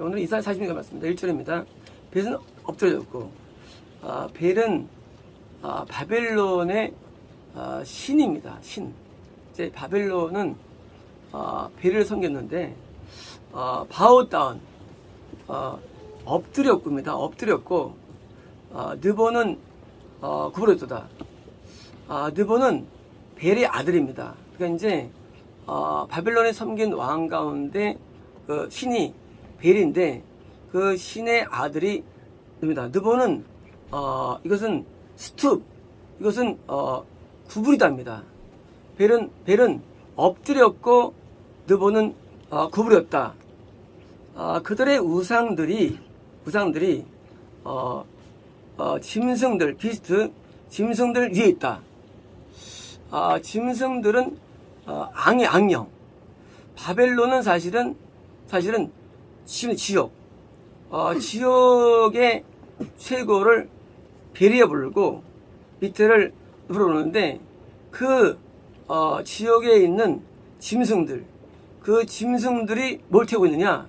오늘 이사야 40절 말씀입니다. 1절입니다. 벨은 엎드려졌고, 벨은 바벨론의 신입니다. 신. 이제 바벨론은 벨을 섬겼는데 바오다운 엎드렸습니다. 엎드렸고, 느보는 구부렸도다. 느보는 벨의 아들입니다. 그러니까 이제 바벨론에 섬긴 왕 가운데 그 신이 벨인데 그 신의 아들이 니다. 느보는 이것은 스투, 이것은 구부리다입니다. 벨은 엎드렸고 느보는 구부렸다. 그들의 우상들이 짐승들, 비스트 짐승들 위에 있다. 짐승들은 악령. 바벨론은 사실은 지옥. 지옥의 최고를 벨이라 부르고 밑에를 부르는데 그 지옥에 있는 짐승들, 그 짐승들이 뭘 태우고 있느냐?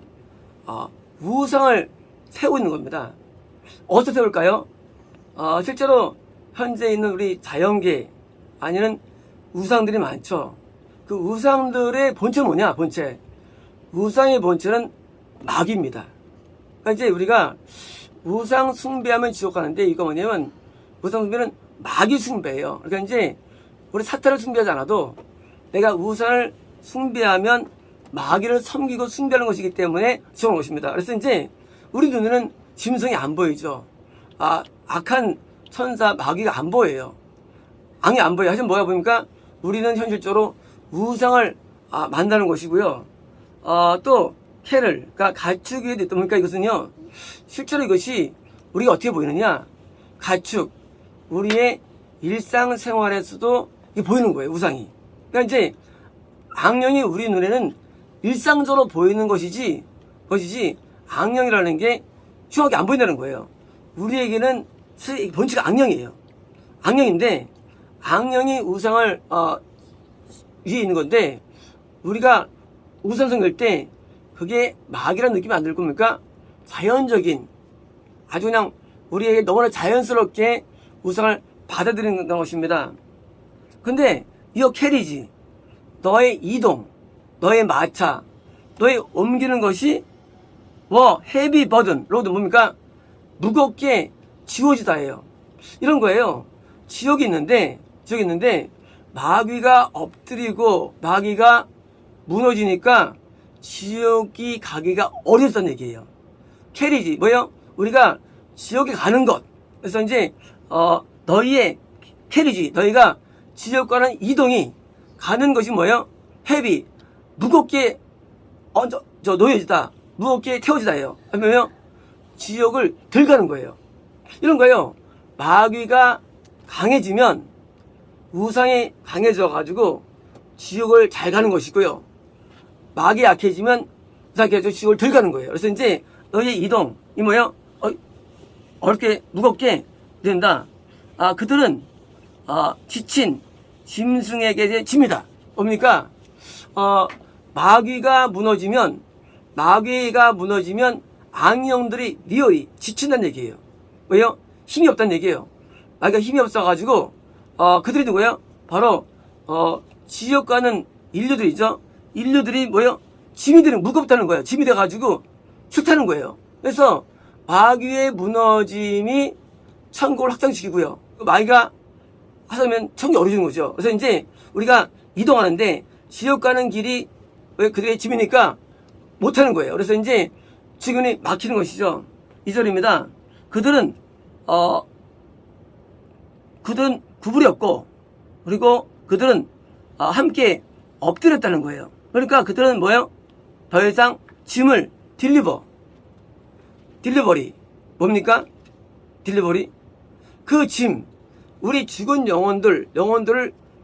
우상을 태우고 있는 겁니다. 어디서 태울까요? 실제로 현재 있는 우리 자연계 아니면 우상들이 많죠. 그 우상들의 본체는 뭐냐? 본체. 우상의 본체는 마귀입니다. 그러니까 이제 우리가 우상 숭배하면 지옥 가는데 이거 뭐냐면 우상 숭배는 마귀 숭배예요. 그러니까 이제 우리 사탄을 숭배하지 않아도 내가 우상을 숭배하면 마귀를 섬기고 숭배하는 것이기 때문에 지옥 온 것입니다. 그래서 이제 우리 눈에는 짐승이 안 보이죠. 악한 천사 마귀가 안 보여요. 악이 안 보여요. 하지만 뭐가 보니까 우리는 현실적으로 우상을 만다는 것이고요. 또 캐를, 그러니까 가축이 됐다 보니까 이것은요, 실제로 이것이 우리가 어떻게 보이느냐? 가축, 우리의 일상생활에서도 이게 보이는 거예요, 우상이. 그러니까 이제 악령이 우리 눈에는 일상적으로 보이는 것이지 악령이라는 게 흉하게 안 보인다는 거예요. 우리에게는 본체가 악령이에요. 악령인데 악령이 우상을 위에 있는 건데 우리가 우상 섬길 때 그게 마귀라는 느낌이 안 들 겁니까? 자연적인 아주 그냥 우리에게 너무나 자연스럽게 우상을 받아들이는 것입니다. 근데 이어 캐리지, 너의 이동, 너의 마차, 너의 옮기는 것이 헤비 버든, 로드 뭡니까? 무겁게 지워지다예요. 이런 거예요. 지옥이 있는데 마귀가 엎드리고 마귀가 무너지니까 지옥이 가기가 어려웠다는 얘기예요. 캐리지, 뭐예요? 우리가 지옥에 가는 것. 그래서 이제 너희의 캐리지, 너희가 지옥 가는 이동이 가는 것이 뭐예요? 헤비, 무겁게 놓여지다, 무겁게 태워지다예요. 아니면 지옥을 들가는 거예요. 이런 거예요. 마귀가 강해지면 우상이 강해져 가지고 지옥을 잘 가는 것이고요. 마귀 약해지면 우상이 지옥을 들 가는 거예요. 그래서 이제 너의 이동, 이 뭐예요? 어렵게 무겁게 된다. 그들은 지친 짐승에게 짐이다. 뭡니까? 마귀가 무너지면 악령들이 리얼이 지친다는 얘기예요. 왜요? 힘이 없다는 얘기예요. 마귀가 힘이 없어가지고 그들이 누구예요? 바로 지옥 가는 인류들이죠. 인류들이 뭐예요? 짐이 되는, 무겁다는 거예요. 짐이 돼가지고 싫다는 거예요. 그래서 마귀의 무너짐이 천국을 확장시키고요. 마귀가 하면 천국이 어려지는 거죠. 그래서 이제 우리가 이동하는데 지옥 가는 길이 왜 그들의 짐이니까 못하는 거예요. 그래서 이제 지금이 막히는 것이죠. 2절입니다. 그들은 구부렸고, 그리고 그들은 함께 엎드렸다는 거예요. 그러니까 그들은 뭐예요? 더 이상 짐을 딜리버리. 뭡니까? 딜리버리. 그 짐, 우리 죽은 영혼들을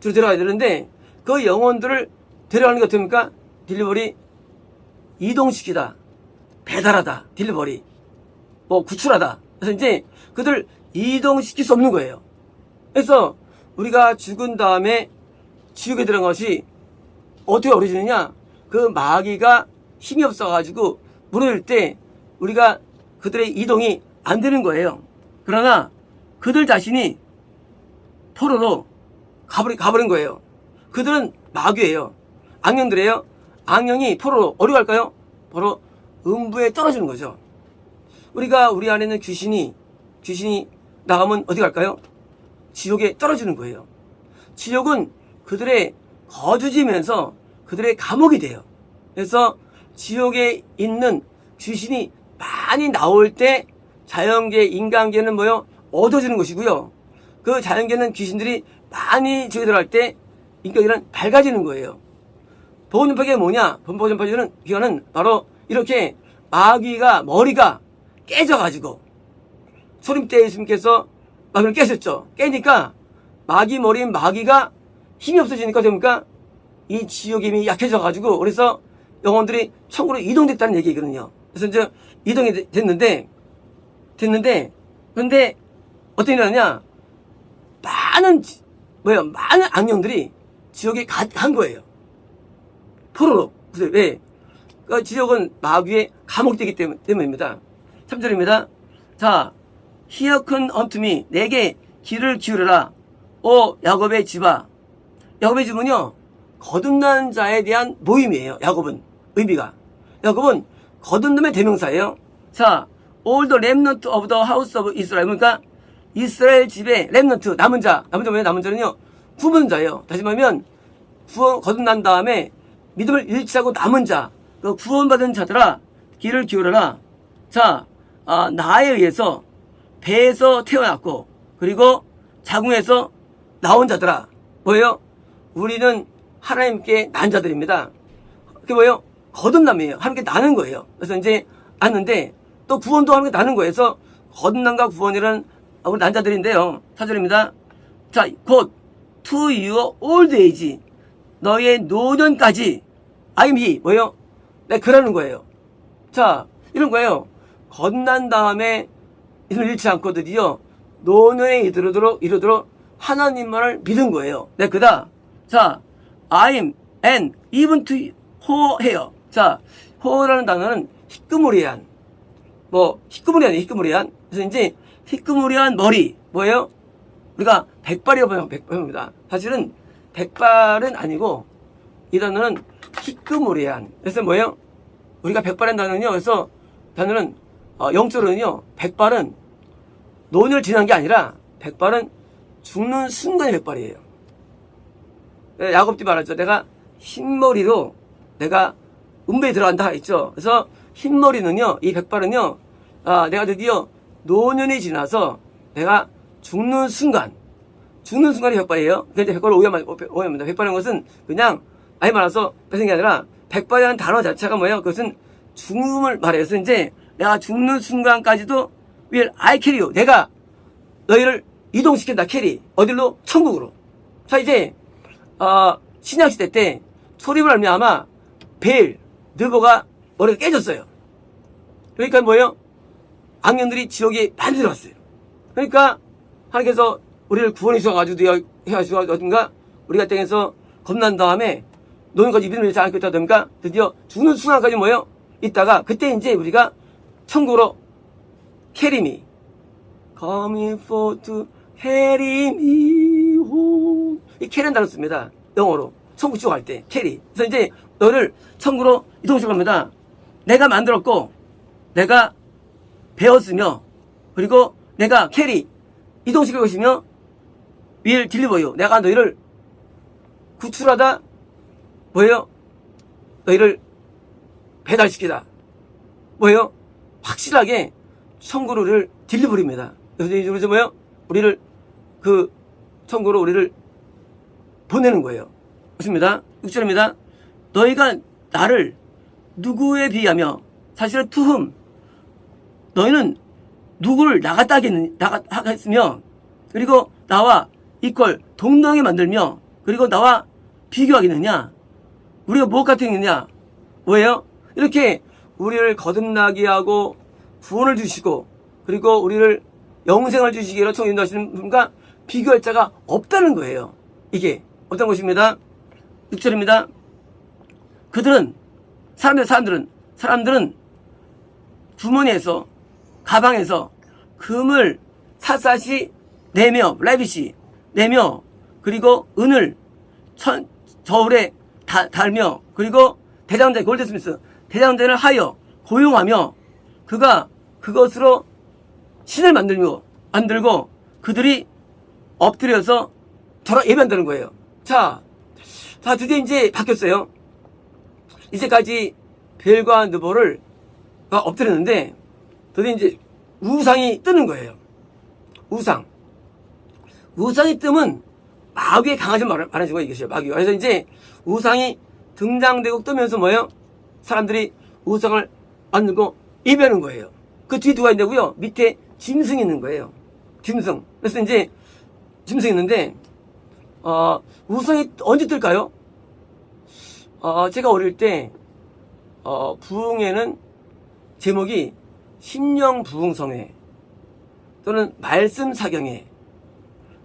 데려가야 되는데 그 영혼들을 데려가는 게 어떻습니까? 딜리버리. 이동시키다, 배달하다, 딜리버리, 구출하다. 그래서 이제 그들 이동시킬 수 없는 거예요. 그래서 우리가 죽은 다음에 지옥에 들어간 것이 어떻게 어려지느냐? 그 마귀가 힘이 없어가지고 무너질 때 우리가 그들의 이동이 안 되는 거예요. 그러나 그들 자신이 포로로 가버린 거예요. 그들은 마귀예요. 악령들이에요. 악령이 포로로 어디 갈까요? 바로 음부에 떨어지는 거죠. 우리 안에 있는 귀신이 나가면 어디 갈까요? 지옥에 떨어지는 거예요. 지옥은 그들의 거주지면서 그들의 감옥이 돼요. 그래서 지옥에 있는 귀신이 많이 나올 때 자연계, 인간계는 뭐요? 어두워지는 것이고요. 그 자연계는 귀신들이 많이 지옥에 들어갈 때 인격이란 밝아지는 거예요. 보건전파기가 뭐냐? 보건전파기는 기관은 바로 이렇게 마귀가 머리가 깨져가지고 소림때 예수님께서 마귀를 깨셨죠. 깨니까 마귀 머리인 마귀가 힘이 없어지니까 됩니까? 이 지옥의 힘이 약해져가지고 그래서 영혼들이 천국으로 이동됐다는 얘기거든요. 그래서 이제 이동이 됐는데 그런데 어떤 일이 나냐? 많은 악령들이 지옥에 간 거예요. 포로로. 그래서 왜? 그 지옥은 마귀의 감옥되기 때문입니다. 3절입니다. 자, hearken unto me. 내게 귀를 기울여라. 오 야곱의 집아. 야곱의 집은요, 거듭난 자에 대한 모임이에요. 야곱은 의미가. 야곱은 거듭남의 대명사예요. 자, all the remnant of the house of Israel. 그러니까 이스라엘 집의 렘넌트, 남은 자. 뭐예요? 남은 자는요, 구원 자예요. 다시 말하면 거듭난 다음에 믿음을 잃지 않고 남은 자, 그 구원받은 자들아, 귀를 기울여라. 자, 나에 의해서 배에서 태어났고 그리고 자궁에서 나온 자들아. 뭐예요? 우리는 하나님께 난 자들입니다. 그게 뭐예요? 거듭남이에요. 하나님께 나는 거예요. 그래서 이제 났는데 또 구원도 하나님께 나는 거예요. 그래서 거듭남과 구원이라는 우리 난 자들인데요. 4절입니다. 자, 곧 to your old age. 너의 노년까지 I am he. 뭐예요? 내가 그러는 거예요. 자, 이런 거예요. 거듭난 다음에 이를 잃지 않고 드디어 노년에 이르도록 하나님만을 믿은 거예요. 내가 그다. 자, I'm and even to 호해요. 자, 호라는 단어는 희끄무리한. 희끄무리한. 그래서 이제 희끄무리한 머리. 뭐예요? 우리가 백발이라고 합니다. 사실은 백발은 아니고 이 단어는 희끄무리한. 그래서 뭐예요? 우리가 백발한 단어는요. 그래서 단어는 영적으로는요. 백발은 노년을 지난 게 아니라 백발은 죽는 순간의 백발이에요. 야곱도 말하죠. 내가 흰머리로 내가 음부에 들어간다 했죠. 그래서 흰머리는요. 이 백발은요. 내가 드디어 노년이 지나서 내가 죽는 순간이 백발이에요. 그런데 백발을 오해합니다. 백발이라는 것은 그냥 아예 말해서 뺏은 게 아니라 백발이라는 단어 자체가 뭐예요? 그것은 죽음을 말해요. 그래서 이제 내가 죽는 순간까지도 will I carry you. 내가 너희를 이동시킨다. 캐리. 어디로? 천국으로. 자, 이제 신약시대 때 초림을 알면 벨, 느보가 머리가 깨졌어요. 그러니까 뭐예요? 악령들이 지옥에 많이 들어왔어요. 그러니까 하나님께서 우리를 구원해 주셔가지고 해가지고 어딘가 우리가 땅에서 겁난 다음에 노년까지 믿음을 잃지 않고 있다 보니까 드디어 죽는 순간까지 뭐예요? 있다가 그때 이제 우리가 천국으로 carry me, coming for to carry me home. 이 carry는 단어 씁니다. 영어로 천국 쪽 갈 때 carry. 그래서 이제 너를 천국으로 이동시켜 갑니다. 내가 만들었고 내가 배웠으며 그리고 내가 carry 이동시킬 것이며 will deliver you. 내가 너희를 구출하다 뭐예요? 너희를 배달시키다. 뭐예요? 확실하게 천국으로를 딜리버립니다. 그래서 뭐예요? 우리를 그 천국으로 우리를 보내는 거예요. 그렇습니다. 6절입니다. 너희가 나를 누구에 비하며 사실은 to whom 너희는 누구를 나갔다 하겠으며 그리고 나와 이퀄 동등하게 만들며 그리고 나와 비교하겠느냐? 우리가 무엇 같으겠느냐? 뭐예요? 이렇게 우리를 거듭나게 하고 구원을 주시고 그리고 우리를 영생을 주시기로 인도하시는 분과 비교할 자가 없다는 거예요. 이게 어떤 것입니다. 6절입니다. 그들은 사람들은 주머니에서, 가방에서 금을 샅샅이 내며, 라비시 내며, 그리고 은을 저울에 달며, 그리고 대장자, 골드스미스 대장전을 하여 고용하며, 그가 그것으로 신을 만들고 그들이 엎드려서 예배한다는 거예요. 자, 드디어 이제 바뀌었어요. 이제까지 벨과 느보를 엎드렸는데 드디어 이제 우상이 뜨는 거예요. 우상이 뜨면 마귀의 강아지 말하는 거예요. 이것이요, 마귀가. 그래서 이제 우상이 등장되고 뜨면서 뭐예요? 사람들이 우상을 만들고 예배하는 거예요. 그 뒤에 누가 있냐고요? 밑에 짐승이 있는 거예요. 짐승. 그래서 이제 짐승이 있는데 우상이 언제 뜰까요? 제가 어릴 때 부흥회는 제목이 심령부흥성회 또는 말씀사경회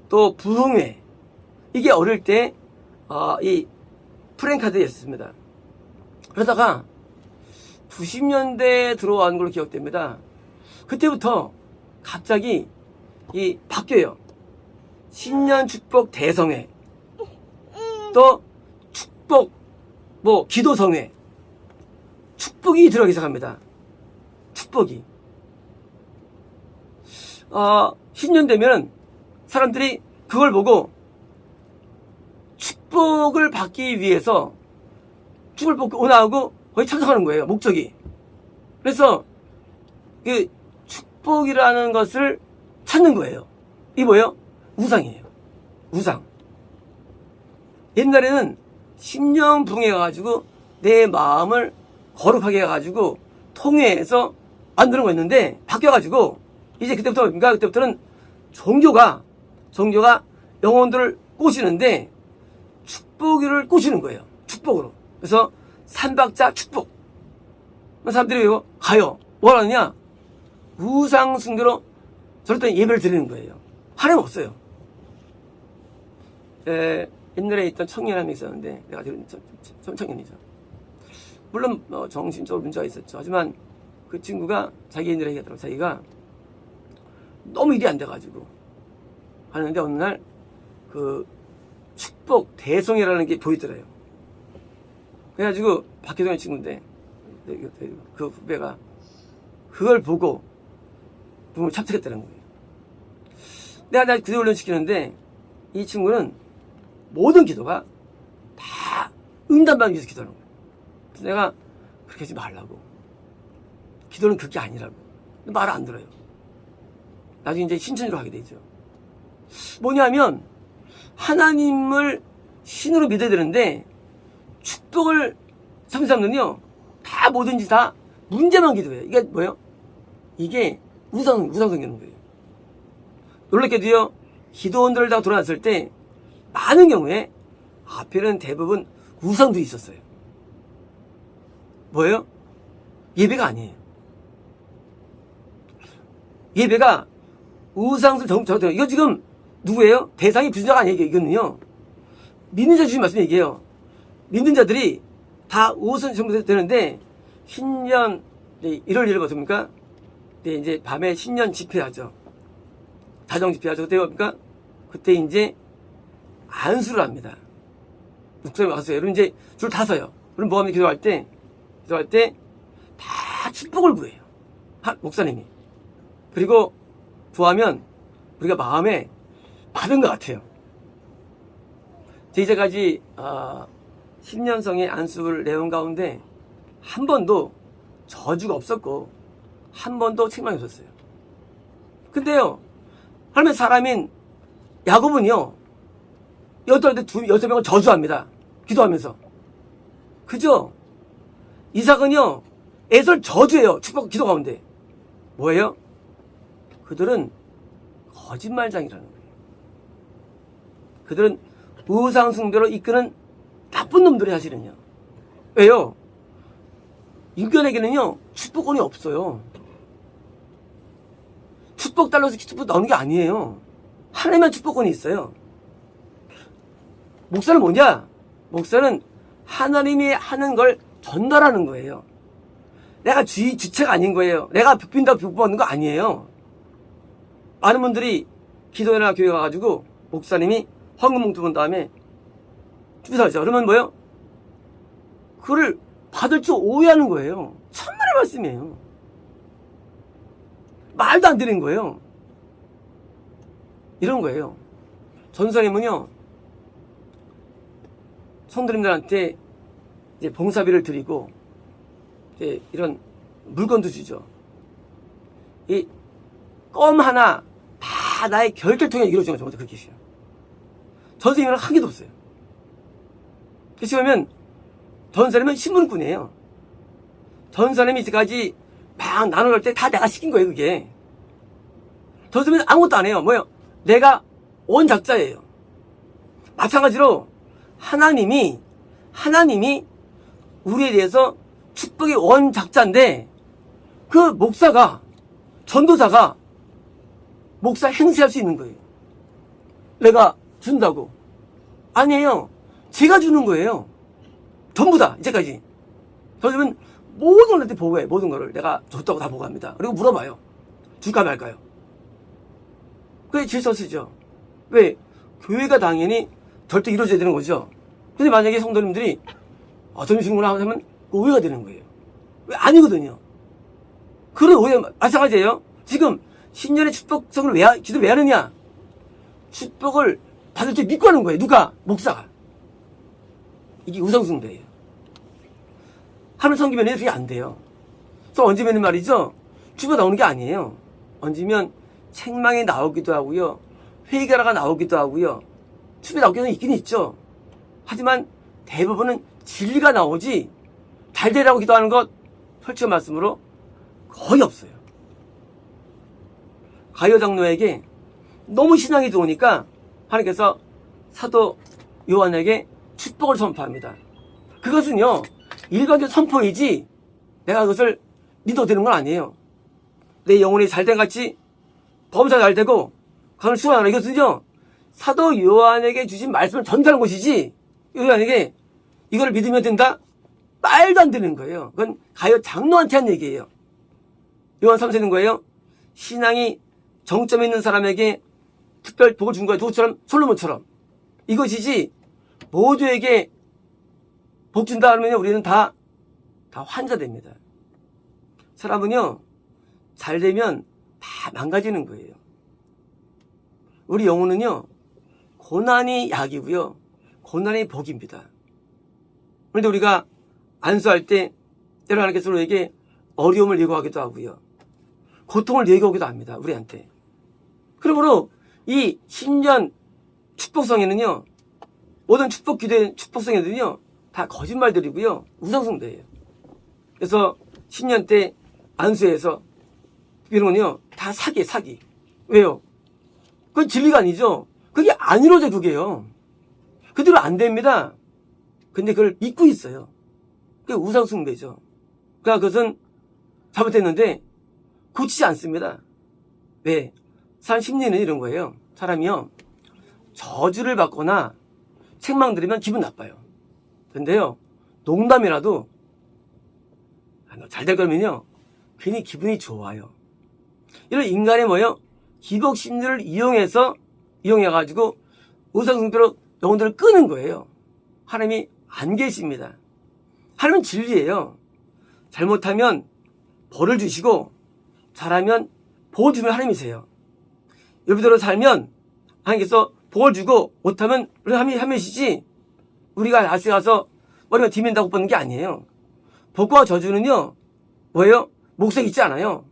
또 부흥회, 이게 어릴 때 이 프랭카드였습니다. 그러다가 90년대에 들어온 걸로 기억됩니다. 그때부터 갑자기 바뀌어요. 신년 축복 대성회, 또 축복 기도성회, 축복이 들어가기 시작합니다. 축복이. 신년 되면 사람들이 그걸 보고 축복을 받기 위해서 축을 받고 나오고 거의 참석하는 거예요. 목적이. 그래서 그 축복이라는 것을 찾는 거예요. 이게 뭐예요? 우상이에요. 우상. 옛날에는 심령부흥회 가가지고 내 마음을 거룩하게 해가지고 통회해서 만드는 거였는데 바뀌어가지고 이제 그때부터는 종교가 영혼들을 꼬시는데 축복을 꼬시는 거예요. 축복으로. 그래서 삼박자 축복. 사람들이 가요. 뭐 하느냐? 우상 숭배로 저럴 예배를 드리는 거예요. 하나님 없어요. 옛날에 있던 청년 한 명 있었는데, 내가 청년이죠. 물론 정신적으로 문제가 있었죠. 하지만 그 친구가 자기 옛날에 얘기하더라고. 자기가 너무 일이 안 돼가지고 하는데 어느 날 그 축복 대성회라는 게 보이더래요. 그래가지고 박혜동의 친구인데 그 후배가 그걸 보고 부흥을 참석했다는 거예요. 내가 기도 훈련시키는데 이 친구는 모든 기도가 다 응답받기 위해서 기도하는 거예요. 그래서 내가 그렇게 하지 말라고. 기도는 그게 아니라고. 말을 안 들어요. 나중에 이제 신천지로 가게 되죠. 뭐냐면 하나님을 신으로 믿어야 되는데 축복을 삼는요 다 뭐든지 다 문제만 기도해요. 이게 뭐예요? 이게 우상성경인 거예요. 놀랍게도요, 기도원들을 다 돌아왔을 때 많은 경우에 앞에는 대부분 우상들이 있었어요. 뭐예요? 예배가 아니에요. 예배가 우상들 이거 지금 누구예요? 대상이 불신자가 아니에요. 이거는요, 믿는 자 주신 말씀 얘기해요. 믿는 자들이 다 우상 정도 되는데 신년 1월 1일 어떻습니까? 네, 이제 밤에 신년 집회하죠. 자정 집회하죠. 그때 뭡니까? 그때 이제 안수를 합니다. 목사님 와서요. 여러분 이제 줄 다 서요. 그럼 뭐 하면 기도할 때 다 축복을 구해요. 목사님이. 그리고 구하면 우리가 마음에 받은 것 같아요. 이제까지 신년성의 안수를 내용 가운데 한 번도 저주가 없었고 한 번도 책망이 없었어요. 근데요, 하나님의 사람인 야곱은요, 6명을 저주합니다. 기도하면서. 그죠? 이삭은요, 에서를 저주해요. 축복 기도 가운데. 뭐예요? 그들은 거짓말장이라는 거예요. 그들은 우상숭배로 이끄는 나쁜 놈들이 사실은요. 왜요? 인간에게는요, 축복권이 없어요. 축복 달라서 축복 나오는 게 아니에요. 하나님만 축복권이 있어요. 목사는 뭐냐? 목사는 하나님이 하는 걸 전달하는 거예요. 내가 주체가 아닌 거예요. 내가 빚빈다고 빚 받는 거 아니에요. 많은 분들이 기도회나 교회 가가지고 목사님이 헌금 봉투 본 다음에 주사하죠. 그러면 뭐예요? 그걸 받을 줄 오해하는 거예요. 천만의 말씀이에요. 말도 안 되는 거예요. 이런 거예요. 전사님은요, 성도님들한테 이제 봉사비를 드리고, 이제 이런 물건도 주죠. 이 껌 하나 다 나의 결결통에 이루어지는 거죠. 그렇게 해요. 전사님이랑 한 개도 없어요. 그렇게 보면 전사님은 신문꾼이에요. 전사님이 이제까지 막 나눠갈 때 다 내가 시킨 거예요, 그게. 전사님은 아무것도 안 해요. 뭐예요? 내가 원작자예요. 마찬가지로 하나님이 우리에 대해서 축복의 원작자인데 그 목사가, 전도사가 목사 행세할 수 있는 거예요. 내가 준다고. 아니에요. 제가 주는 거예요. 전부 다 이제까지. 저는 모든 분한테 보고해. 모든 거를 내가 줬다고 다 보고합니다. 그리고 물어봐요. 줄까 말까요? 그게 질서쓰죠. 왜? 교회가 당연히 절대 이루어져야 되는 거죠. 근데 만약에 성도님들이 저는 주는구나 하면 오해가 되는 거예요. 왜? 아니거든요. 그런 오해 마찬가지예요. 지금 신년의 축복성을 기도를 왜 하느냐? 축복을 받을 줄 믿고 하는 거예요. 누가? 목사가. 이게 우상숭배예요. 하늘 섬기면 그게 안 돼요. 그래서 얹으면 말이죠. 축복 나오는 게 아니에요. 얹으면 책망이 나오기도 하고요. 회개라가 나오기도 하고요. 축복이 나오기는 있긴 있죠. 하지만 대부분은 진리가 나오지 잘 되라고 기도하는 것 솔직한 말씀으로 거의 없어요. 가룟 장로에게 너무 신앙이 좋으니까 하나님께서 사도 요한에게 축복을 선포합니다. 그것은요, 일반적 선포이지 내가 그것을 믿어도 되는 건 아니에요. 내 영혼이 잘된 같이 범사 잘 되고 그걸 수고하라. 이것은요, 사도 요한에게 주신 말씀을 전달한 것이지 요한에게 이걸 믿으면 된다? 말도 안 되는 거예요. 그건 가룟 장로한테 한 얘기예요. 요한 3세는 거예요. 신앙이 정점에 있는 사람에게 특별 복을 준 거예요. 누구처럼? 솔로몬처럼. 이것이지 모두에게 복 준다 하면 우리는 다 환자 됩니다. 사람은요, 잘 되면 다 망가지는 거예요. 우리 영혼은요, 고난이 약이고요, 고난이 복입니다. 그런데 우리가 안수할 때 때로 하나님께서 우리에게 어려움을 예고하기도 하고요, 고통을 예고하기도 합니다. 우리한테. 그러므로 이 신년 축복성에는요, 모든 축복성에는요, 다 거짓말들이고요, 우상숭배예요. 그래서 신년 때 안수해서 이런 건요, 다 사기. 왜요? 그건 진리가 아니죠. 그게 안 이루어져, 그게요. 그대로 안 됩니다. 근데 그걸 믿고 있어요. 그게 우상숭배죠. 그러니까 그것은 잘못됐는데 고치지 않습니다. 왜? 사람 심리는 이런 거예요. 사람이요, 저주를 받거나 책망 들으면 기분 나빠요. 근데요, 농담이라도 잘 될 거면요, 괜히 기분이 좋아요. 이런 인간의 뭐예요? 기복 심리를 이용해가지고 우상숭배로 영혼들을 끄는 거예요. 하나님이 안 계십니다. 하나님은 진리예요. 잘못하면 벌을 주시고 잘하면 복을 주면 하나님이세요. 여러분대로 살면 하나님께서 복을 주고 못하면 우리 하면이지 우리가 다시 가서 머리가 디맨다고 보는 게 아니에요. 복과 저주는요, 뭐예요? 목적이 있지 않아요.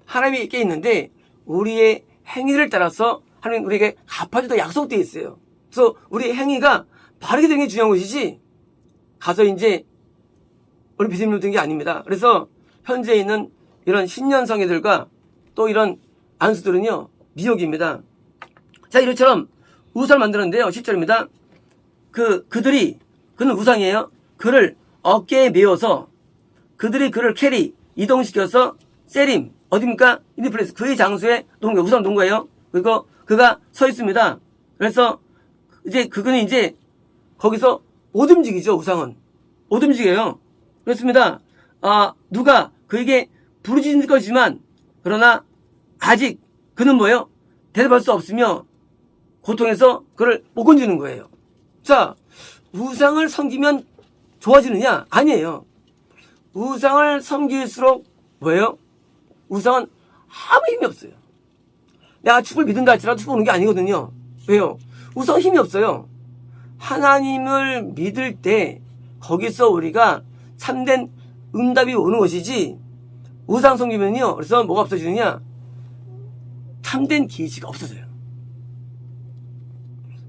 하나님이 있게 있는데 우리의 행위를 따라서 하나님 우리에게 갚아주다 약속되어 있어요. 그래서 우리의 행위가 바르게 되는 게 중요한 것이지 가서 이제 우리 비스님 되는 게 아닙니다. 그래서 현재 있는 이런 신년성애들과 또 이런 안수들은요, 미혹입니다. 자, 이것처럼 우상을 만드는데요, 10절입니다. 그는 우상이에요. 그를 어깨에 메어서 그들이 그를 이동시켜서 세림, 어디입니까? 이니플레스, 그의 장소에 놓은 거예요. 우상 놓은 거예요. 그리고 그가 서 있습니다. 그래서 그거는 이제 거기서 못 움직이죠. 우상은 못 움직여요. 그렇습니다. 누가 그에게 부르짖을 것이지만 그러나 아직 그는 뭐예요? 대답할 수 없으며 고통해서 그를 못 건지는 거예요. 자, 우상을 섬기면 좋아지느냐? 아니에요. 우상을 섬길수록 뭐예요? 우상은 아무 힘이 없어요. 내가 축을 믿는다 할지라도 축 오는 게 아니거든요. 왜요? 우상은 힘이 없어요. 하나님을 믿을 때 거기서 우리가 참된 응답이 오는 것이지, 우상 섬기면요, 그래서 뭐가 없어지느냐? 참된 계시가 없어져요.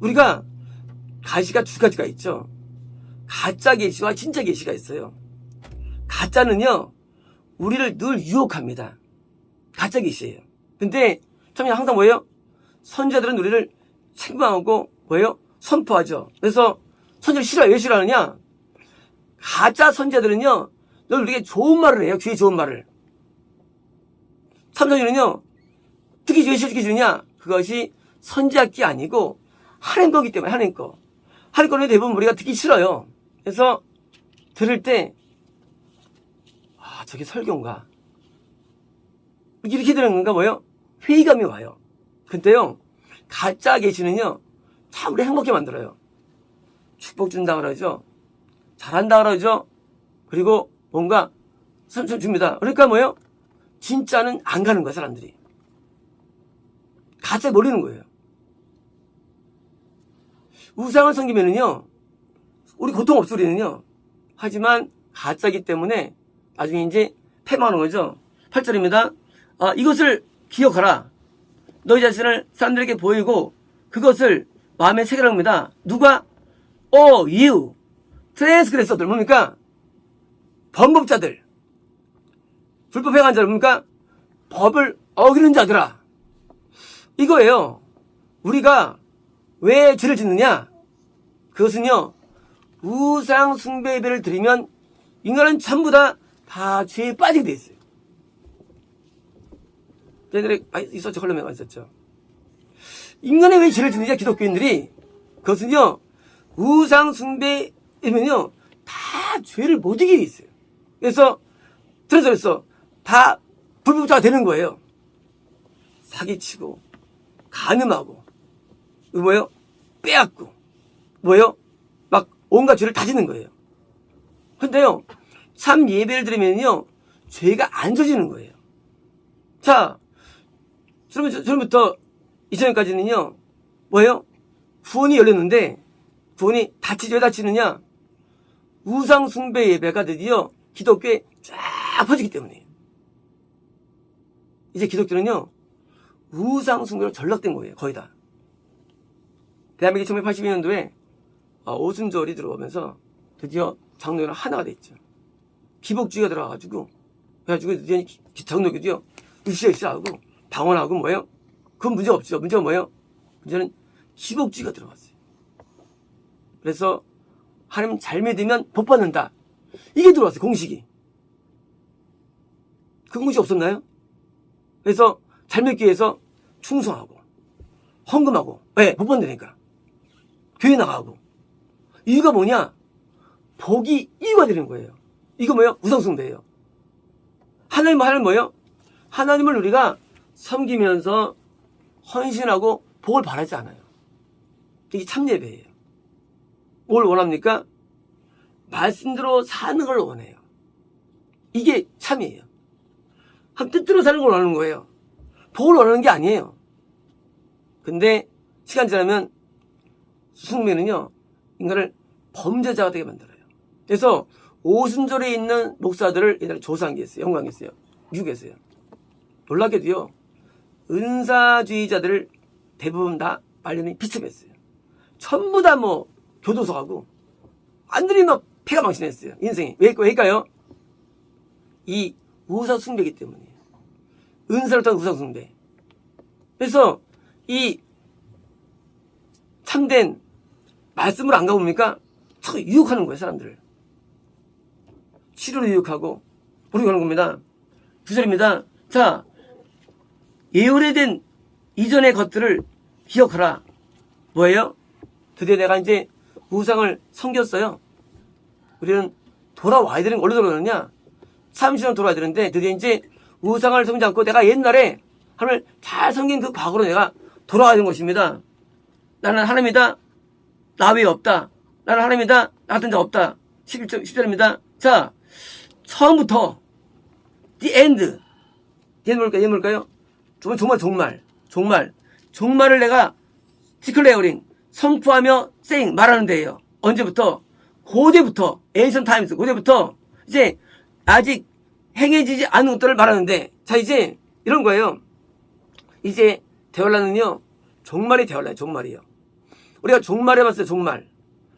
우리가 계시가 두 가지가 있죠. 가짜 계시와 진짜 계시가 있어요. 가짜는요, 우리를 늘 유혹합니다. 가짜 계시예요. 근데 참 항상 뭐예요? 선지자들은 우리를 책망하고 뭐예요? 선포하죠. 그래서 선지자를 싫어해요. 왜 싫어하느냐? 가짜 선지자들은요, 늘 우리에게 좋은 말을 해요. 귀에 좋은 말을. 참선인은요, 특히 왜 싫게 주느냐? 그것이 선지자께 아니고 하나님 거기 때문에. 하나님 거. 하나님 거는 대부분 우리가 듣기 싫어요. 그래서 들을 때 저게 설교인가? 이렇게 되는 건가 뭐예요? 회의감이 와요. 근데요, 가짜 계시는요, 참 우리 행복하게 만들어요. 축복 준다 그러죠. 잘한다 그러죠. 그리고 뭔가 선물 줍니다. 그러니까 뭐예요? 진짜는 안 가는 거야, 사람들이. 가짜에 몰리는 거예요. 우상을 섬기면은요, 우리 고통 없어, 우리는요. 하지만 가짜이기 때문에 나중에 이제 패망하는 거죠. 8절입니다. 이것을 기억하라. 너희 자신을 사람들에게 보이고 그것을 마음에 새기라 합니다. 누가? you 트랜스그레서들. 뭡니까? 범법자들. 불법 행한 자들. 뭡니까? 법을 어기는 자들아. 이거예요. 우리가 왜 죄를 짓느냐? 그것은요, 우상 숭배 예배를 드리면 인간은 전부 다 죄에 빠지게 돼 있어요. 옛날에 있었죠. 헐렁매가 있었죠. 인간이 왜 죄를 짓느냐? 기독교인들이. 그것은요, 우상 숭배이면요, 다 죄를 못 이기게 있어요. 그래서 그래서 다 불법자가 되는 거예요. 사기치고 간음하고 뭐예요? 빼앗고 뭐예요? 막 온갖 죄를 다 짓는 거예요. 근데요, 참 예배를 드리면요, 죄가 안 져지는 거예요. 자, 저번부터 이전까지는요, 뭐예요? 구원이 열렸는데, 구원이 왜 닫히느냐? 우상 숭배 예배가 드디어 기독교에 쫙 퍼지기 때문이에요. 이제 기독교는요, 우상 숭배로 전락된 거예요. 거의 다. 대한민국이 1982년도에 오순절이 들어오면서 드디어 장로교는 하나가 됐죠. 기복주의가 들어와가지고, 그래가지고 드디어 장로교도요, 으쌰으쌰하고 방언하고 뭐예요? 그건 문제 없죠. 문제가 뭐예요? 문제는 기복주의가 들어왔어요. 그래서 하나님 잘 믿으면 복 받는다. 이게 들어왔어요. 공식이. 그 공식 없었나요? 그래서 잘 믿기 위해서 충성하고 헌금하고, 왜? 복 받는다니까. 교회 나가고. 이유가 뭐냐? 복이 이유가 되는 거예요. 이거 뭐예요? 우상숭배예요. 하나님 뭐예요? 하나님을 우리가 섬기면서 헌신하고 복을 바라지 않아요. 이게 참예배예요. 뭘 원합니까? 말씀대로 사는 걸 원해요. 이게 참이에요. 한 뜻대로 사는 걸 원하는 거예요. 복을 원하는 게 아니에요. 근데 시간 지나면 숭배는요, 인간을 범죄자가 되게 만들어요. 그래서 오순절에 있는 목사들을 옛날에 조사한 게 있어요. 연구한 게 있어요. 미국에서요. 놀랍게도요, 은사주의자들을 대부분 다 말년이 비참했어요. 전부 다 교도소 가고, 완전히 폐가 망신했어요. 인생이. 왜일까요? 이 우상숭배이기 때문이에요. 은사를 통한 우상숭배. 그래서 이 참된 말씀으로 안 가봅니까? 자꾸 유혹하는 거예요, 사람들을. 치료로 유혹하고, 그러고 하는 겁니다. 9절입니다. 자, 예오래된 이전의 것들을 기억하라. 뭐예요? 드디어 내가 이제 우상을 섬겼어요. 우리는 돌아와야 되는 게, 원래 돌아오느냐? 30년 돌아야 되는데 드디어 이제 우상을 섬기지 않고 내가 옛날에 하나님을 잘 섬긴 그 과거로 내가 돌아가야 되는 것입니다. 나는 하나님이다. 나 외에 없다. 나는 하나님이다. 나 같은 자 없다. 10절입니다. 자, 처음부터 the end. 얘는 뭘까요? 종말을 내가 declaring, 선포하며 saying, 말하는 데예요. 언제부터? 고대부터, ancient times, 고대부터 이제 아직 행해지지 않은 것들을 말하는데, 자, 이제 이런 거예요. 이제 대열란은요, 종말이 대열란, 종말이에요. 우리가 종말 해봤어요, 종말.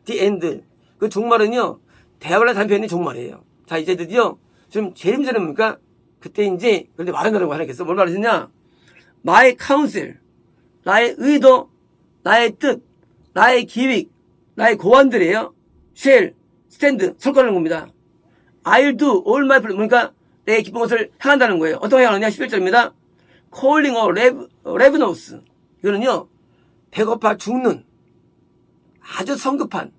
the end. 그 종말은요, 대열란 단편이 종말이에요. 자, 이제 드디어 좀 제일 문제는 뭡니까? 그때 이제, 그런데 말한다는 거 하나님께서 뭘 말하셨냐? My counsel, 나의 의도, 나의 뜻, 나의 기획, 나의 고안들이에요. shall stand, 설 거라는 겁니다. I'll do all my pleasure, 그러니까 내 기쁜 것을 행한다는 거예요. 어떻게 행하느냐? 11절입니다. calling a ravenous. 이거는요, 배고파 죽는, 아주 성급한,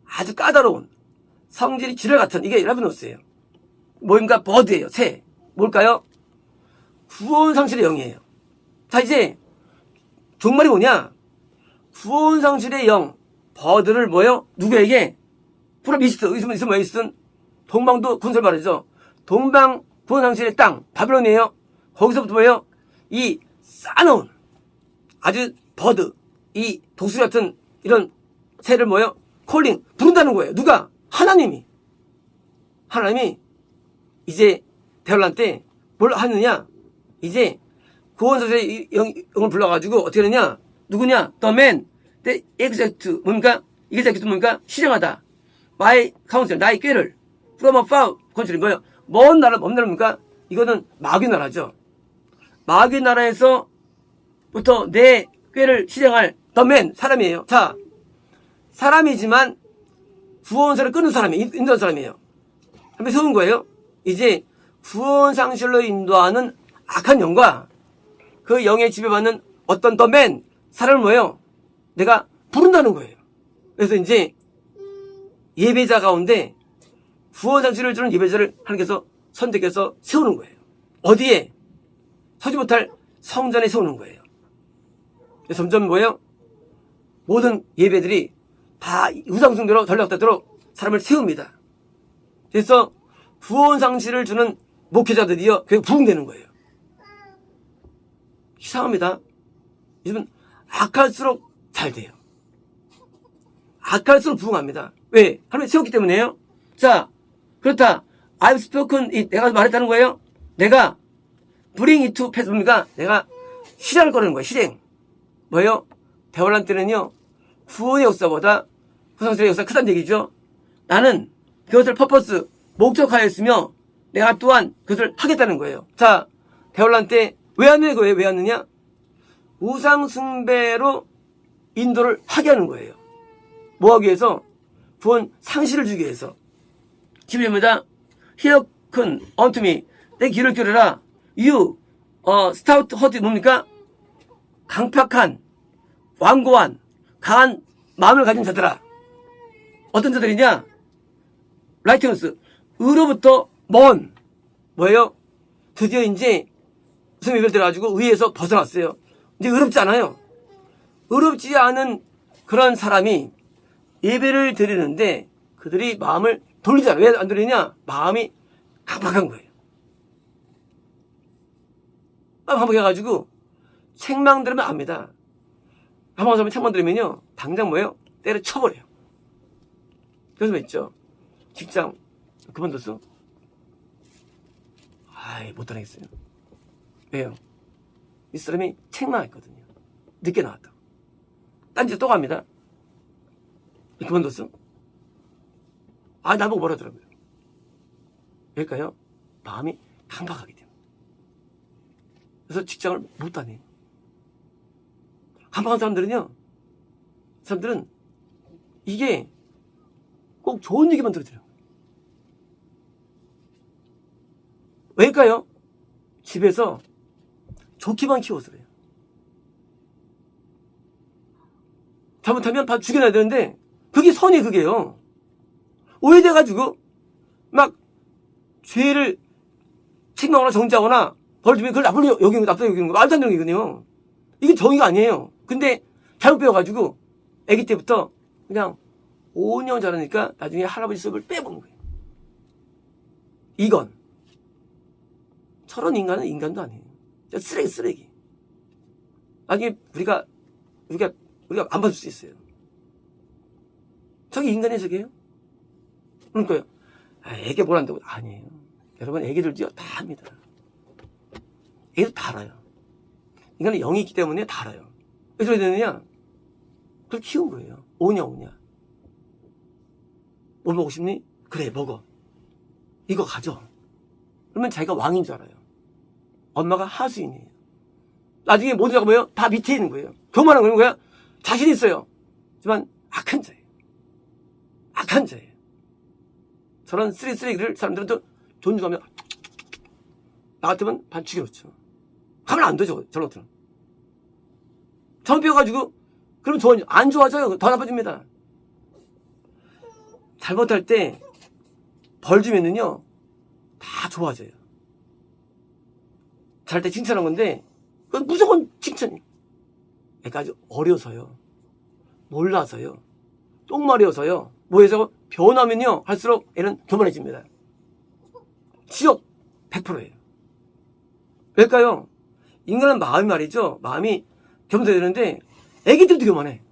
아주 까다로운, 성질이 지랄 같은, 이게 ravenous 예요. 뭐인가? 버드예요. 새. 뭘까요? 구원상실의 영이에요. 자, 이제 종말이 뭐냐? 구원상실의 영, 버드를 뭐요? 누구에게? 프로미스트, 있으면 동방도 군설 말이죠. 동방 구원상실의 땅, 바빌론이에요. 거기서부터 뭐예요? 이 싸놓은 아주 버드, 이 독수리 같은 이런 새를 뭐예요? 콜링, 부른다는 거예요. 누가? 하나님이 이제 대열란 때 뭘 하느냐? 이제 구원상실의 영을 불러가지고 어떻게 하느냐? 누구냐? The man, the exact, 뭡니까? exact 뭡니까? 실행하다. My counsel, 나의 꾀를 from afar, 컨트롤이 뭐예요? 먼 나라입니까? 이거는 마귀 나라죠. 마귀 나라에서부터 내 꾀를 실행할 the man, 사람이에요. 자, 사람이지만 구원사를 끊는 사람이, 인도하는 사람이에요. 한번 세운 거예요. 이제 구원상실로 인도하는 악한 영과 그 영에 지배받는 어떤 the man, 사람을 뭐예요? 내가 부른다는 거예요. 그래서 이제 예배자 가운데 구원상실을 주는 예배자를 하나님께서 선택해서 세우는 거예요. 어디에? 서지 못할 성전에 세우는 거예요. 점점 뭐예요? 모든 예배들이 다 우상숭배로 전락되도록 사람을 세웁니다. 그래서 구원상실을 주는 목회자들이요, 그게 부흥되는 거예요. 이상합니다. 요즘은 악할수록 잘 돼요. 악할수록 부흥합니다. 왜? 하나님 세웠기 때문에요. 자, 그렇다. I've spoken it. 내가 말했다는 거예요. 내가 bring it to pass. 뭡니까? 내가 실행할 거라는 거예요. 실행. 뭐예요? 대환란 때는요, 구원의 역사보다 구상실의 역사가 크다는 얘기죠. 나는 그것을 퍼포스, 목적하였으며 내가 또한 그것을 하겠다는 거예요. 자, 대환란 때 왜 하느냐? 우상숭배로 인도를 하게 하는 거예요. 뭐 하기 위해서? 구원 상실을 주기 위해서. 11절입니다. Hearken unto me. 내 귀를 기울여라. You, stout heart, 뭡니까? 강팍한, 완고한, 강한 마음을 가진 자들아. 어떤 자들이냐? 라이트너스. 의로부터 먼. 뭐예요? 드디어 이제 무슨 예배를 들어가지고 의에서 벗어났어요. 이제 의롭지 않아요. 의롭지 않은 그런 사람이 예배를 드리는데 그들이 마음을 돌리잖아. 왜 안 돌리냐? 마음이 강팍한 거예요. 강팍해가지고 책망 들으면 압니다. 한번 사람이 책망 들으면요, 당장 뭐예요? 때려쳐버려요. 그래서 뭐 있죠? 직장 그만뒀어? 아이, 못 다니겠어요. 왜요? 이 사람이 책망했거든요. 늦게 나왔다고. 딴 집 또 갑니다. 그만뒀어? 아, 나보고 뭐라 하더라고요. 왜일까요? 마음이 강박하기 때문에. 그래서 직장을 못 다녀요. 강박한 사람들은요, 사람들은 이게 꼭 좋은 얘기만 들어줘요. 왜일까요? 집에서 좋기만 키워서 그래요. 잘못하면 다 죽여놔야 되는데 그게 선이 그게요. 오해돼가지고 막 죄를 책망하거나 정지하거나 벌 주면 그걸 나쁘게 여기는 거, 나쁘게 여기는 거 말도 안 되는 거거든요. 이게 정의가 아니에요. 근데 잘못 배워가지고 아기 때부터 그냥 5년 자라니까 나중에 할아버지 수업을 빼보는 거예요. 이건 저런 인간은 인간도 아니에요. 쓰레기. 나중에 우리가 안 받을 수 있어요. 저게 인간의 저게요? 그러니까요. 애기 뭘 한다고? 아니에요. 여러분, 애기들도요, 다 합니다. 애기들 다 알아요. 인간은 영이 있기 때문에 다 알아요. 왜 저래야 되느냐? 그걸 키운 거예요. 오냐. 뭐 먹고 싶니? 그래, 먹어. 이거 가져. 그러면 자기가 왕인 줄 알아요. 엄마가 하수인이에요. 나중에 모두가 뭐예요? 다 밑에 있는 거예요. 교만한 거는 거야? 자신 있어요. 하지만 악한 자예요. 저런 쓰레기를 사람들은 또 존중하면 나 같으면 반 죽여놓죠. 하면 안 되죠. 저런 것들은. 잘못 배워가지고 그럼 안 좋아져요. 더 나빠집니다. 잘못할 때 벌 주면은요 다 좋아져요. 잘할 때 칭찬한 건데 그건 무조건 칭찬이에요. 애가 아주 어려서요. 몰라서요. 똥마려서요. 뭐해서 변하면요 할수록 애는 교만해집니다. 지옥 100%예요. 왜일까요? 인간은 마음이 말이죠. 마음이 겸손해야 되는데 애기 때부터 교만해.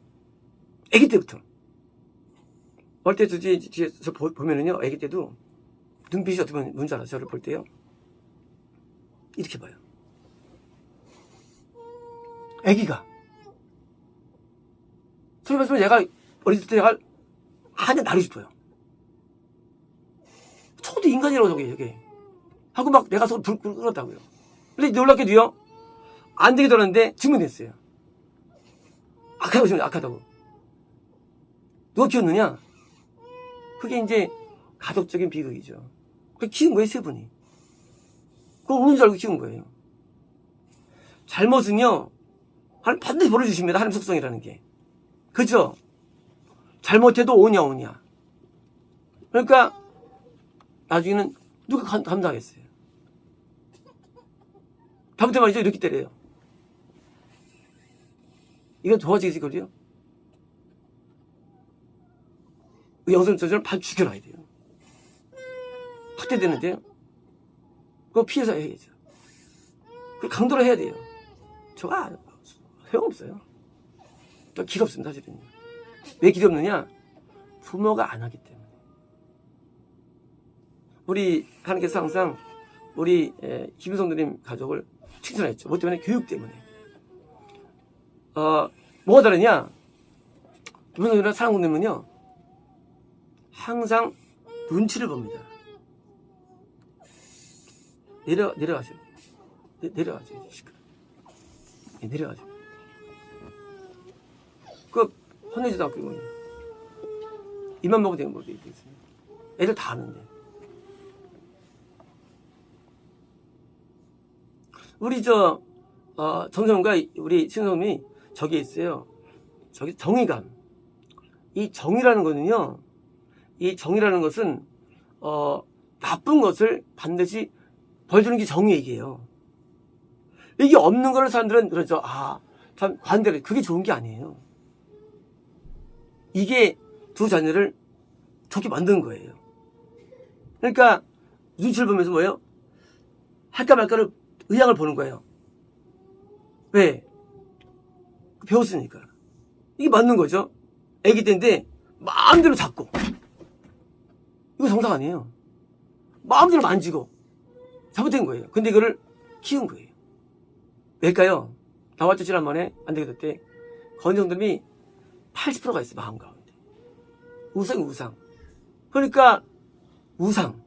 애기 때부터. 어릴 때 뒤에서 보면은요 애기 때도 눈빛이 어떻게 보면 뭔지 알아요? 저를 볼 때요 이렇게 봐요. 애기가 소위 말해서 얘가 어릴 때 얘가 한대 나르고 싶어요. 저도 인간이라고 저게 하고 막 내가 속을 불 끓었다고요. 근데 놀랍게도요 안 되게 되었는데 증명됐어요. 악하다고. 누가 키웠느냐? 그게 이제 가족적인 비극이죠. 그 키운 거예요, 세 분이. 그거 우는 줄 알고 키운 거예요. 잘못은요, 하나님 반드시 벌어주십니다. 하나님 속성이라는 게. 그죠? 잘못해도 오냐. 그러니까, 나중에는 누가 감당하겠어요? 다음부터 말이죠, 이렇게 때려요. 이건 좋아지겠지, 그래요? 영성 저절을 반 죽여놔야 돼요. 학대되는데요. 그거 피해서 해야죠. 그 강도로 해야 돼요. 저가 소용없어요. 또 길 없습니다, 사실은요. 왜 길이 없느냐? 부모가 안 하기 때문에. 우리 하나님께서 항상 우리 김성도님 가족을 칭찬했죠. 뭐 때문에? 교육 때문에. 뭐가 다르냐? 김성도님이랑 사랑꾼님은요 항상 눈치를 봅니다. 내려가세요. 내려가세요. 내려가세요. 그 혼내지도 않고 입만 먹으면 되는 거죠. 애들 다 아는데. 우리 정성과 우리 신성이 저기 있어요. 저기 정의감. 이 정의라는 거는요. 이 정의라는 것은 나쁜 것을 반드시 벌주는 게 정의 얘기예요. 이게 없는 거를 사람들은 그러죠. 참 관대로 그게 좋은 게 아니에요. 이게 두 자녀를 좋게 만든 거예요. 그러니까 눈치를 보면서 뭐예요? 할까 말까를 의향을 보는 거예요. 왜? 배웠으니까. 이게 맞는 거죠. 애기 때인데 마음대로 잡고. 이거 정상 아니에요. 마음대로 만지고 잘못된 거예요. 근데 이거를 키운 거예요. 왜일까요? 나왔죠. 지난번에 안 되게 됐대. 건정들이 80%가 있어요. 마음 가운데. 우상. 그러니까 우상.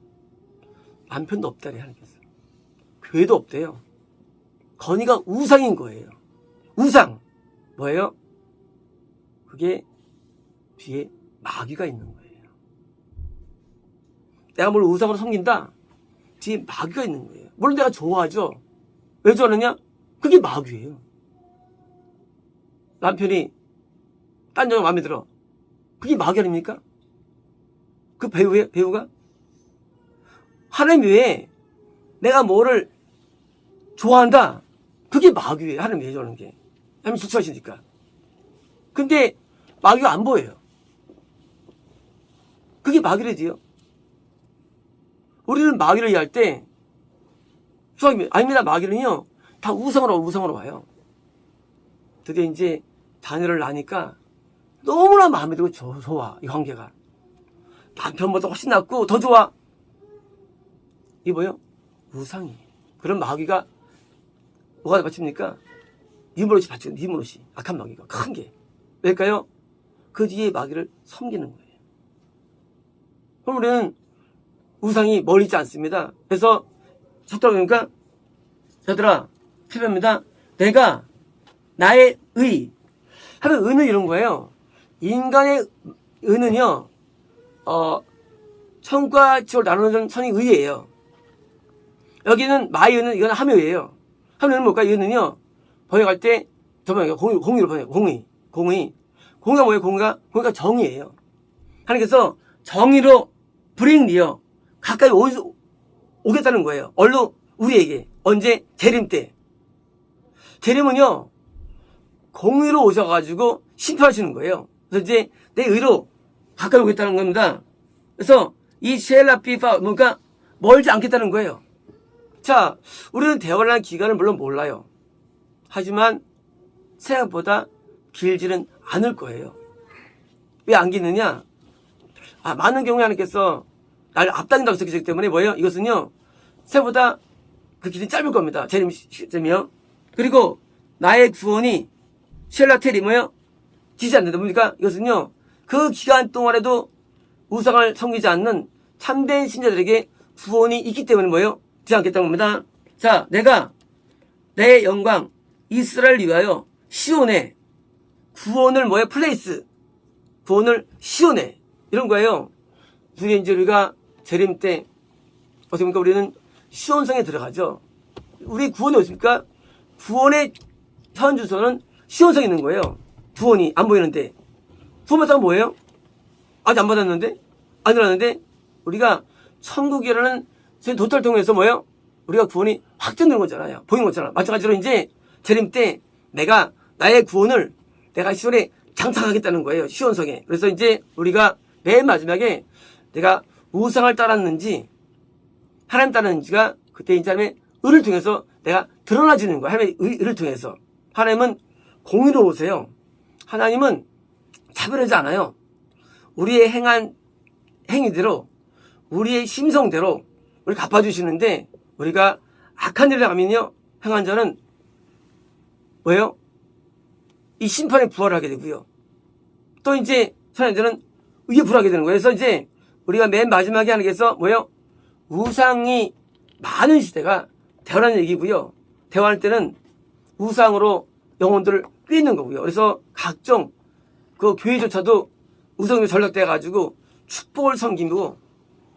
남편도 없다래 하나님께서. 교회도 없대요. 건이가 우상인 거예요. 우상. 뭐예요? 그게 뒤에 마귀가 있는 거예요. 내가 뭘 우상으로 섬긴다? 뒤에 마귀가 있는 거예요. 물론 내가 좋아하죠. 왜 좋아하느냐? 그게 마귀예요. 남편이 딴 여자 마음에 들어. 그게 마귀 아닙니까? 그 배우가 하나님 외에 내가 뭐를 좋아한다. 그게 마귀예요. 하나님 외에 저는 게. 하나님 질투하시니까. 근데 마귀가 안 보여요. 그게 마귀래지요. 우리는 마귀를 이해할 때 아닙니다. 마귀는요 다 우상으로 와요. 드디어 이제 자녀를 낳으니까 너무나 마음에 들고 좋아. 이 관계가 남편보다 훨씬 낫고 더 좋아. 이게 뭐예요? 우상이에요. 그럼 마귀가 뭐가 받칩니까? 니모롯이 받치는 니모롯이 악한 마귀가 큰 게 왜일까요? 그 뒤에 마귀를 섬기는 거예요. 그럼 우리는 우상이 멀리 있지 않습니다. 그래서 속도가 그러니까 얘들아 필요합니다. 내가 나의 하는 의는 이런 거예요. 인간의 의는요 천과 지옥을 나누는 천이 의예요. 여기는 마의 의는 이건 함의 의예요. 함의 의는 뭘까? 의는요 번역할 때 공의로 번역. 공의가 뭐예요? 공의가 정의예요. 하나님께서 정의로 bring near 가까이 오겠다는 거예요. 얼로 우리에게 언제? 재림 때. 재림은요 공의로 오셔가지고 심판하시는 거예요. 그래서 이제 내 의로 가까이 오겠다는 겁니다. 그래서 이 셀라피파 뭔가 멀지 않겠다는 거예요. 자, 우리는 대화를 하는 기간을 물론 몰라요. 하지만 생각보다 길지는 않을 거예요. 왜 안 기느냐? 많은 경우에 하나님께서 나를 앞당긴다고 생각하기 때문에 뭐예요? 이것은요 생각보다 그 길이 짧을 겁니다. 재림 시점이요. 그리고 나의 구원이 셀라텔이 뭐예요? 지지 않는다. 뭡니까? 이것은요 그 기간 동안에도 우상을 섬기지 않는 참된 신자들에게 구원이 있기 때문에 뭐예요? 지지 않겠다는 겁니다. 자, 내가 내 영광 이스라엘 위하여 시온에 구원을 뭐예요? 플레이스 구원을 시온에 이런 거예요. 우리 이제 우리가 재림 때 어떻게 보니까 우리는 시온성에 들어가죠. 우리 구원이 어떻습니까? 구원의 현 주소는 시온성에 있는 거예요. 구원이 안 보이는데 구원 받다가 뭐예요? 아직 안 받았는데 안 일어났는데 우리가 천국이라는 도탈을 통해서 뭐예요? 우리가 구원이 확정되는 거잖아요. 보이는 거잖아. 마찬가지로 이제 재림 때 내가 나의 구원을 내가 시온에 장착하겠다는 거예요. 시온성에. 그래서 이제 우리가 맨 마지막에 내가 우상을 따랐는지 하나님 따랐는지가 그때 이제 하나님의 의를 통해서 내가 드러나지는 거예요. 하나님의 의를 통해서. 하나님은 공의로우세요. 하나님은 차별하지 않아요. 우리의 행한 행위대로 우리의 심성대로 우리 갚아주시는데 우리가 악한 일을 하면요 행한 자는 뭐예요? 이 심판에 부활하게 되고요. 또 이제 선한 자는 의에 부활하게 되는 거예요. 그래서 이제 우리가 맨 마지막에 하는 게서 뭐예요? 우상이 많은 시대가 대화라는 얘기고요. 대화할 때는 우상으로 영혼들을 꿰는 거고요. 그래서 각종 그 교회조차도 우상으로 전락돼가지고 축복을 섬기고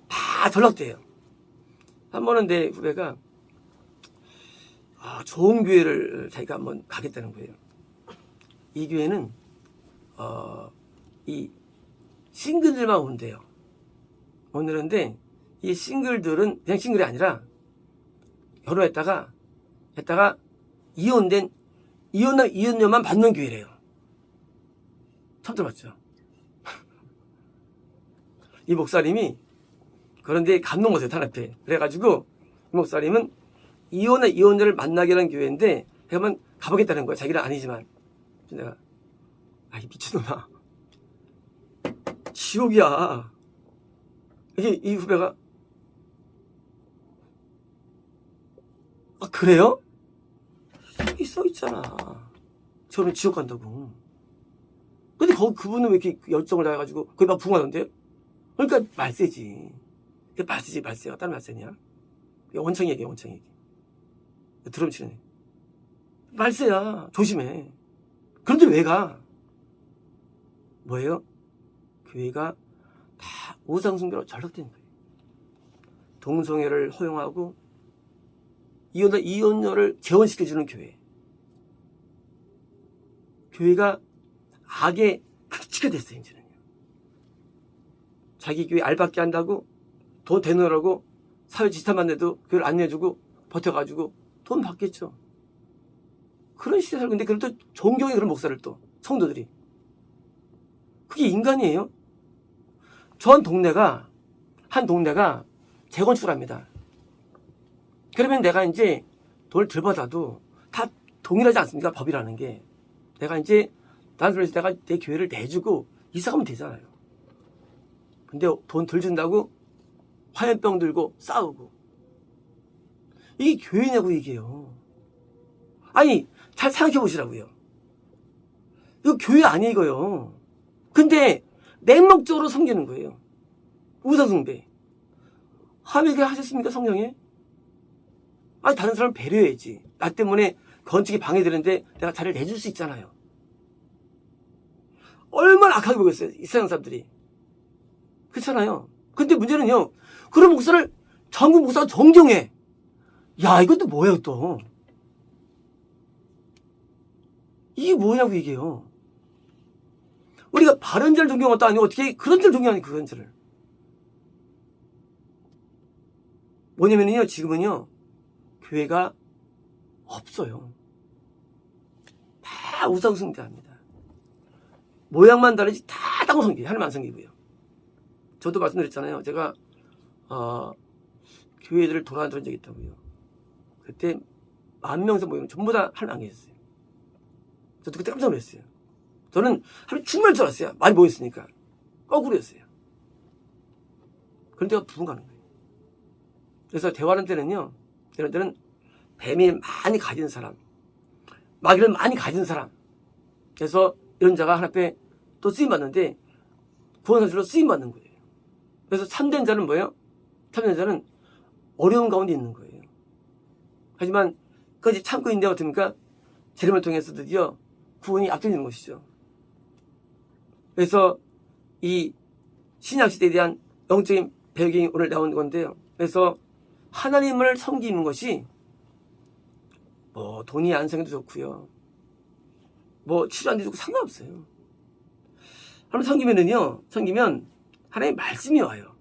다 전락돼요. 한 번은 내 후배가 좋은 교회를 자기가 한번 가겠다는 거예요. 이 교회는 이 싱글들만 온대요. 오늘인데 이 싱글들은 그냥 싱글이 아니라 결혼했다가 이혼녀만 받는 교회래요. 처음 들어봤죠? 이 목사님이 그런데 감동 못해요, 탄압해. 그래가지고 이 목사님은 이혼녀를 만나게 하는 교회인데 그러면 가보겠다는 거야. 자기는 아니지만. 내가 이 미친놈아 지옥이야. 이 후배가 그래요? 여기 써있잖아. 저는 지옥 간다고. 근데 그분은 왜 이렇게 열정을 다해가지고 거기 막 붕하던데요? 그러니까 말세지. 말세가 다른 말세냐? 원청 얘기야, 원청 얘기. 드럼 치는 애. 말세야. 조심해. 그런데 왜 가? 뭐예요? 교회가 다 우상숭배로 전락된 거예요. 동성애를 허용하고 이혼녀를 재혼시켜주는 교회. 교회가 악의 극치가 됐어요, 이제는. 자기 교회 알바끼 한다고 돈 대놓으라고 사회 지탄만 해도 그걸 안 내주고 버텨가지고 돈 받겠죠. 그런 시대에 살고 있는데 그걸 또 존경해, 그런 목사를 또 성도들이. 그게 인간이에요? 한 동네가 재건축을 합니다. 그러면 내가 이제 돈을 덜 받아도 다 동일하지 않습니까? 법이라는 게. 내가 이제 다른 소리에서 내가 내 교회를 내주고 이사 가면 되잖아요. 근데 돈 덜 준다고 화염병 들고 싸우고. 이게 교회냐고, 이게요. 아니, 잘 생각해 보시라고요. 이거 교회 아니에요, 이거요. 근데 맹목적으로 섬기는 거예요. 우상숭배. 하밀게 하셨습니까, 성령에? 아니, 다른 사람 배려해야지. 나 때문에 건축이 방해되는데 내가 자리를 내줄 수 있잖아요. 얼마나 악하게 보겠어요, 이 세상 사람들이. 그렇잖아요. 근데 문제는요, 그런 목사를 전국 목사가 존경해. 야, 이것도 뭐예요, 또. 이게 뭐냐고, 이게요. 우리가 바른 자를 존경한 것도 아니고 어떻게 그런 자를 존경하니, 그런 자를. 뭐냐면요, 지금은요, 교회가 없어요. 다 우상숭배합니다. 모양만 다르지 다 땅을 섬기고, 하나님 안 섬기고요. 저도 말씀드렸잖아요. 제가 교회들을 돌아다닌 적이 있다고요. 그때 10,000명에서 모이면 전부 다 하나님 안 계셨어요. 저도 그때 깜짝 놀랐어요. 저는 하루 충만할 줄 알았어요. 많이 모였으니까. 거꾸로였어요. 그런 데가 부흥 가는 거예요. 그래서 대화하는 때는요, 이런 때는 뱀이 많이 가진 사람, 마귀를 많이 가진 사람, 그래서 이런 자가 하나 앞에 또 쓰임받는데 구원사실로 쓰임받는 거예요. 그래서 참된 자는 뭐예요? 참된 자는 어려운 가운데 있는 거예요. 하지만 그것이 참고 있는데 어떻습니까? 재림을 통해서 드디어 구원이 앞서는 것이죠. 그래서 이 신약시대에 대한 영적인 배경이 오늘 나온 건데요. 그래서 하나님을 섬기는 것이 뭐 돈이 안 생겨도 좋고요. 뭐 치료 안 돼도 좋고 상관없어요. 하나님 섬기면 하나님의 말씀이 와요.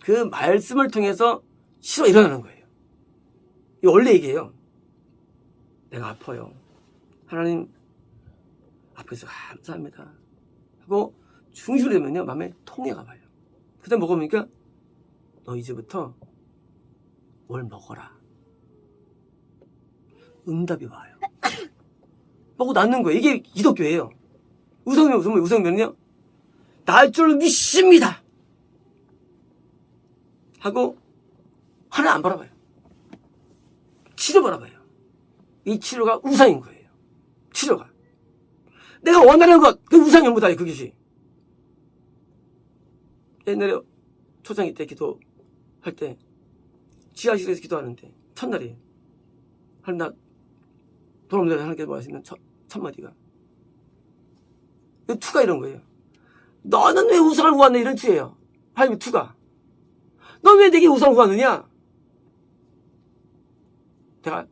그 말씀을 통해서 치료가 일어나는 거예요. 이 원래 얘기예요. 내가 아파요. 하나님 앞에서 감사합니다 하고 중심이 되면요, 마음에 통해가 봐요. 그 다음 뭐가 뭡니까? 너 이제부터 뭘 먹어라. 응답이 와요. 먹고 낫는 거예요. 이게 기독교예요. 우상면은요, 날 줄 믿습니다 하고 하나 안 바라봐요. 치료 바라봐요. 이 치료가 우상인 거예요. 치료가. 내가 원하는 것, 그 우상이 전부 다예요, 그것이. 옛날에 초창기 때 기도할 때 지하실에서 기도하는데 첫날이에요. 하나님, 나 돈 없는데 하나님께 뭐 하시면 첫 마디가 투가 이런 거예요. 너는 왜 우상을 구하느냐, 이런 투예요. 하나님 투가. 넌 왜 내게 우상을 구하느냐? 내가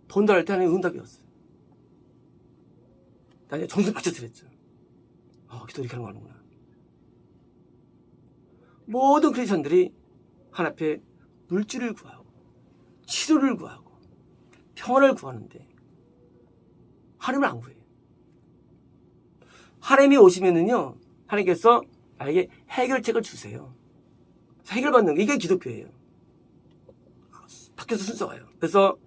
돈 달할 때 하나님 응답이었어요. 나 정신 바쳐 드렸죠. 기도 이렇게 하는 거 하는구나. 모든 크리스천들이 하나님 앞에 물질을 구하고 치료를 구하고 평안을 구하는데 하나님을 안 구해요. 하나님이 오시면은요, 하나님께서 나에게 해결책을 주세요. 해결받는 게 이게 기독교예요. 밖에서 순서가요. 그래서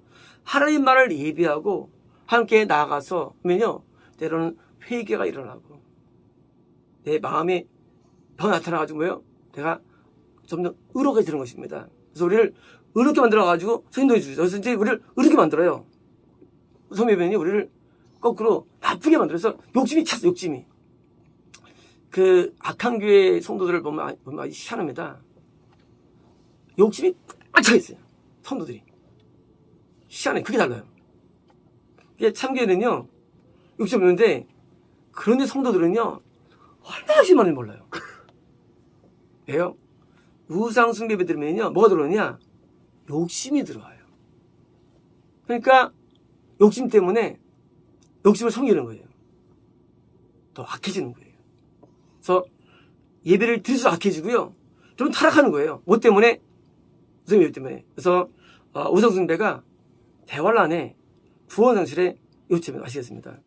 하나님 말을 예비하고 함께 나아가서 하면요, 때로는 회개가 일어나고 내 마음에 병이 나타나가지고 뭐예요? 내가 점점 의로워지는 것입니다. 그래서 우리를 의롭게 만들어가지고 인도해 주죠. 그래서 이제 우리를 의롭게 만들어요. 성매변이 우리를 거꾸로 나쁘게 만들어서 욕심이 찼어, 욕심이. 그 악한 교회 성도들을 보면 아주 희한합니다. 욕심이 꽉 차 있어요. 성도들이. 희한해. 그게 달라요. 이게 참교회는요, 욕심 없는데, 그런데 성도들은요, 얼마나 심한지 몰라요. 왜요? 우상숭배에 들면요, 뭐가 들어오냐? 욕심이 들어와요. 그러니까, 욕심 때문에 욕심을 섬기는 거예요. 더 악해지는 거예요. 그래서 예배를 드릴수록 악해지고요. 좀 타락하는 거예요. 뭐 때문에? 우상숭배 때문에. 그래서 우상숭배가 대환란의 구원상실에 요점을 아시겠습니다.